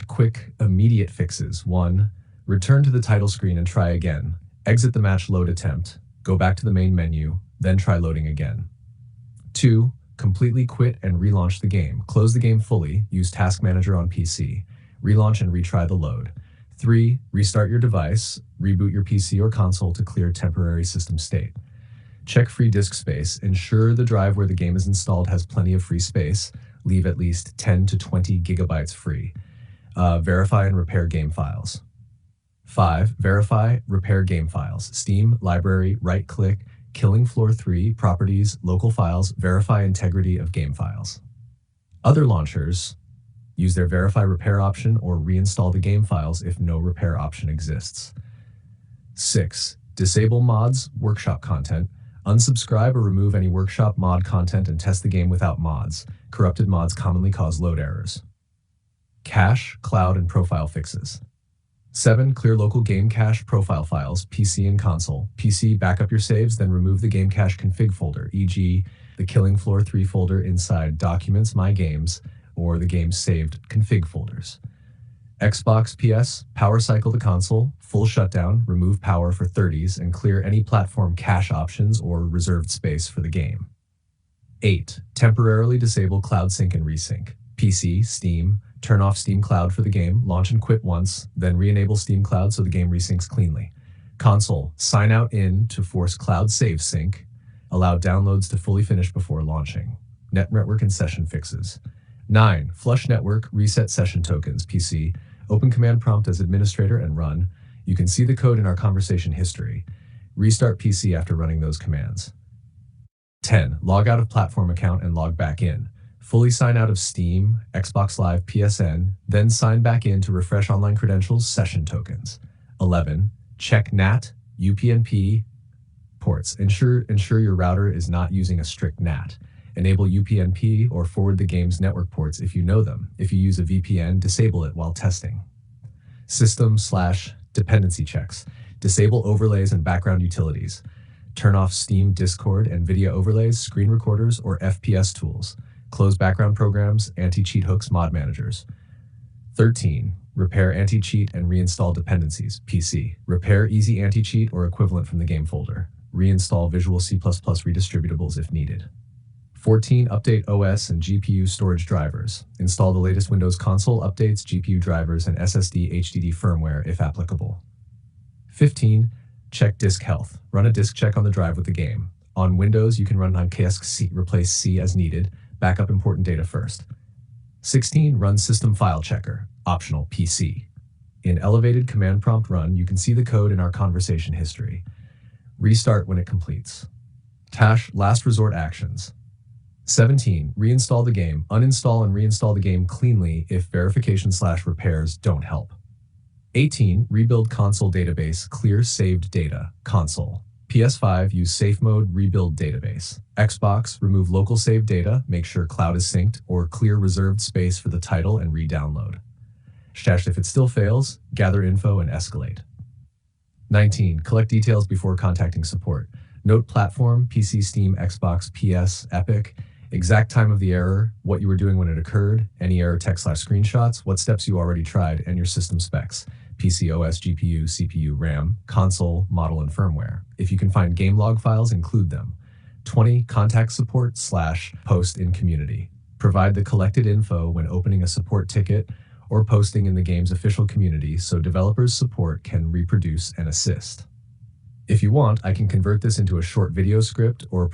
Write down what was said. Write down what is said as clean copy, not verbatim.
Quick, immediate fixes. 1. Return to the title screen and try again. Exit the match load attempt. Go back to the main menu, then try loading again. 2. Completely quit and relaunch the game. Close the game fully, use Task Manager on PC. Relaunch and retry the load. 3. Restart your device, reboot your PC or console to clear temporary system state. Check free disk space, ensure the drive where the game is installed has plenty of free space, leave at least 10 to 20 gigabytes free. Verify and repair game files. 5. Verify, repair game files. Steam, library, right-click, Killing Floor 3, properties, local files, verify integrity of game files. Other launchers use their verify repair option or reinstall the game files if no repair option exists. 6. Disable mods, workshop content. Unsubscribe or remove any workshop mod content and test the game without mods. Corrupted mods commonly cause load errors. Cache, cloud, and profile fixes. 7. Clear local game cache profile files, PC and console. PC, backup your saves, then remove the game cache config folder, e.g. the Killing Floor 3 folder inside Documents, My Games, or the game's saved config folders. Xbox, PS, power cycle the console, full shutdown, remove power for 30s, and clear any platform cache options or reserved space for the game. 8. Temporarily disable cloud sync and resync. PC, Steam, turn off Steam Cloud for the game, launch and quit once, then re-enable Steam Cloud so the game resyncs cleanly. Console, sign out in to force cloud save sync, allow downloads to fully finish before launching. Network and session fixes. 9. Flush network, reset session tokens. PC, open command prompt as administrator and run. You can see the code in our conversation history. Restart PC after running those commands. 10. Log out of platform account and log back in. Fully sign out of Steam, Xbox Live, PSN, then sign back in to refresh online credentials, session tokens. 11. Check NAT, UPnP ports. Ensure your router is not using a strict NAT. Enable UPnP or forward the game's network ports if you know them. If you use a VPN, disable it while testing. System/dependency checks. Disable overlays and background utilities. Turn off Steam, Discord, and video overlays, screen recorders, or FPS tools. Close background programs, anti-cheat hooks, mod managers. 13. Repair anti-cheat and reinstall dependencies. PC. Repair easy anti-cheat or equivalent from the game folder. Reinstall Visual C++ redistributables if needed. 14. Update OS and GPU storage drivers. Install the latest Windows console updates, GPU drivers, and SSD HDD firmware if applicable. 15. Check disk health. Run a disk check on the drive with the game. On Windows, you can run on KSC, replace C as needed. Backup important data first. 16. Run system file checker. Optional, PC. In elevated command prompt run, you can see the code in our conversation history. Restart when it completes. Last resort actions. 17. Reinstall the game. Uninstall and reinstall the game cleanly if verification/repairs don't help. 18. Rebuild console database. Clear saved data. Console. PS5, use safe mode, rebuild database. Xbox, remove local save data, make sure cloud is synced, or clear reserved space for the title and re-download. If it still fails, gather info and escalate. 19. Collect details before contacting support. Note platform, PC, Steam, Xbox, PS, Epic, exact time of the error, what you were doing when it occurred, any error text/screenshots, what steps you already tried, and your system specs. PC, OS, GPU, CPU, RAM, console, model, and firmware. If you can find game log files, include them. 20. Contact support/post in community. Provide the collected info when opening a support ticket or posting in the game's official community so developers' support can reproduce and assist. If you want, I can convert this into a short video script or